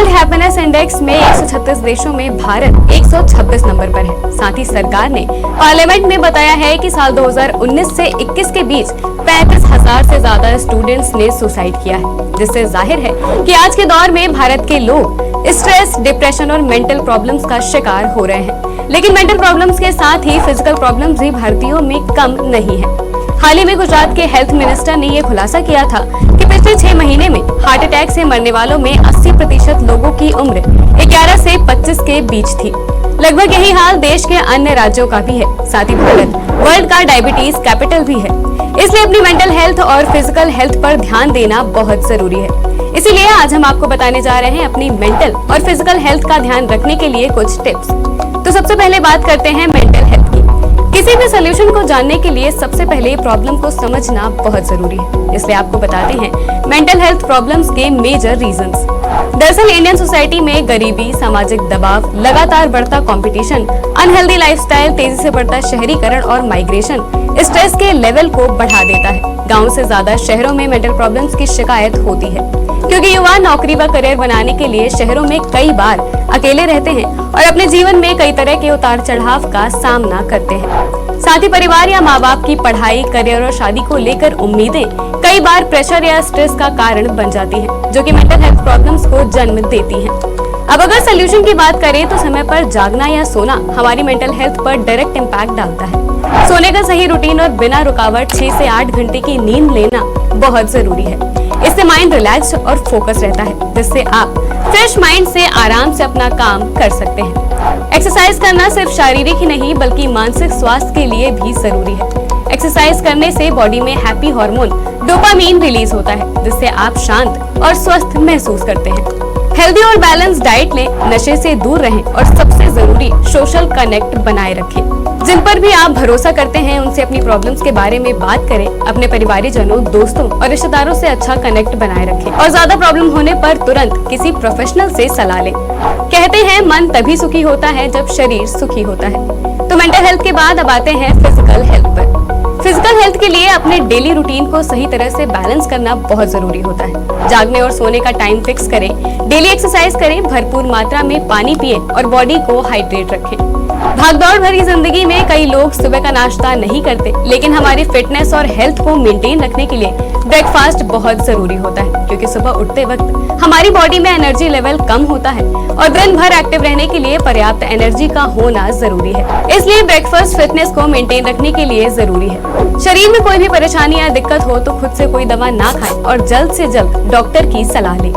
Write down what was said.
World happiness index में 136 देशों में भारत 126 नंबर पर है। साथ ही सरकार ने पार्लियामेंट में बताया है कि साल 2019 से 21 के बीच 35,000 से ज्यादा स्टूडेंट्स ने सुसाइड किया है, जिससे जाहिर है कि आज के दौर में भारत के लोग स्ट्रेस, डिप्रेशन और मेंटल प्रॉब्लम्स का शिकार हो रहे हैं। लेकिन मेंटल प्रॉब्लम्स के साथ ही फिजिकल प्रॉब्लम्स भी भारतीयों में कम नहीं है। हाल ही में गुजरात के हेल्थ मिनिस्टर ने ये खुलासा किया था कि पिछले 6 महीने में हार्ट अटैक से मरने वालों में 80% लोगों की उम्र 11 से 25 के बीच थी। लगभग यही हाल देश के अन्य राज्यों का भी है। साथ ही भारत वर्ल्ड का डायबिटीज कैपिटल भी है, इसलिए अपनी मेंटल हेल्थ और फिजिकल हेल्थ पर ध्यान देना बहुत जरूरी है। इसीलिए आज हम आपको बताने जा रहे हैं अपनी मेंटल और फिजिकल हेल्थ का ध्यान रखने के लिए कुछ टिप्स। तो सबसे पहले बात करते हैं मेंटल हेल्थ की। किसी भी सोल्यूशन को जानने के लिए सबसे पहले प्रॉब्लम को समझना बहुत जरूरी है, इसलिए आपको बताते हैं मेंटल हेल्थ प्रॉब्लम्स के मेजर रीजंस। दरअसल इंडियन सोसाइटी में गरीबी, सामाजिक दबाव, लगातार बढ़ता कंपटीशन, अनहेल्दी लाइफस्टाइल, तेजी से बढ़ता शहरीकरण और माइग्रेशन स्ट्रेस के लेवल को बढ़ा देता है। गांव से ज्यादा शहरों में मेंटल प्रॉब्लम्स की शिकायत होती है, क्योंकि युवा नौकरी व करियर बनाने के लिए शहरों में कई बार अकेले रहते हैं और अपने जीवन में कई तरह के उतार चढ़ाव का सामना करते हैं। साथ ही परिवार या माँ बाप की पढ़ाई, करियर और शादी को लेकर उम्मीदें कई बार प्रेशर या स्ट्रेस का कारण बन जाती हैं, जो कि मेंटल हेल्थ प्रॉब्लम्स को जन्म देती हैं। अब अगर सोल्यूशन की बात करें तो समय पर जागना या सोना हमारी मेंटल हेल्थ पर डायरेक्ट इम्पैक्ट डालता है। सोने का सही रूटीन और बिना रुकावट 6 से 8 घंटे की नींद लेना बहुत जरूरी है। इससे माइंड रिलैक्स और फोकस रहता है, जिससे आप फ्रेश माइंड से आराम से अपना काम कर सकते हैं। एक्सरसाइज करना सिर्फ शारीरिक ही नहीं बल्कि मानसिक स्वास्थ्य के लिए भी जरूरी है। एक्सरसाइज करने से बॉडी में हैप्पी हार्मोन डोपामीन रिलीज होता है, जिससे आप शांत और स्वस्थ महसूस करते हैं। हेल्दी और बैलेंस डाइट लें, नशे से दूर रहें और सबसे जरूरी सोशल कनेक्ट बनाए रखें। जिन पर भी आप भरोसा करते हैं उनसे अपनी प्रॉब्लम्स के बारे में बात करें। अपने परिवारजनों, दोस्तों और रिश्तेदारों से अच्छा कनेक्ट बनाए रखें और ज्यादा प्रॉब्लम होने पर तुरंत किसी प्रोफेशनल से सलाह लें। कहते हैं मन तभी सुखी होता है जब शरीर सुखी होता है। तो मेंटल हेल्थ के बाद अब आते हैं फिजिकल हेल्थ पर। फिजिकल हेल्थ के लिए अपने डेली रूटीन को सही तरह से बैलेंस करना बहुत जरूरी होता है। जागने और सोने का टाइम फिक्स करें, डेली एक्सरसाइज करें, भरपूर मात्रा में पानी पिएं और बॉडी को हाइड्रेट रखें। भागदौड़ भरी जिंदगी में कई लोग सुबह का नाश्ता नहीं करते, लेकिन हमारी फिटनेस और हेल्थ को मेंटेन रखने के लिए ब्रेकफास्ट बहुत जरूरी होता है, क्योंकि सुबह उठते वक्त हमारी बॉडी में एनर्जी लेवल कम होता है और दिन भर एक्टिव रहने के लिए पर्याप्त एनर्जी का होना जरूरी है। इसलिए ब्रेकफास्ट फिटनेस को मेंटेन रखने के लिए जरूरी है। शरीर में कोई भी परेशानी या दिक्कत हो तो खुद से कोई दवा ना खाएं और जल्द से जल्द डॉक्टर की सलाह लें।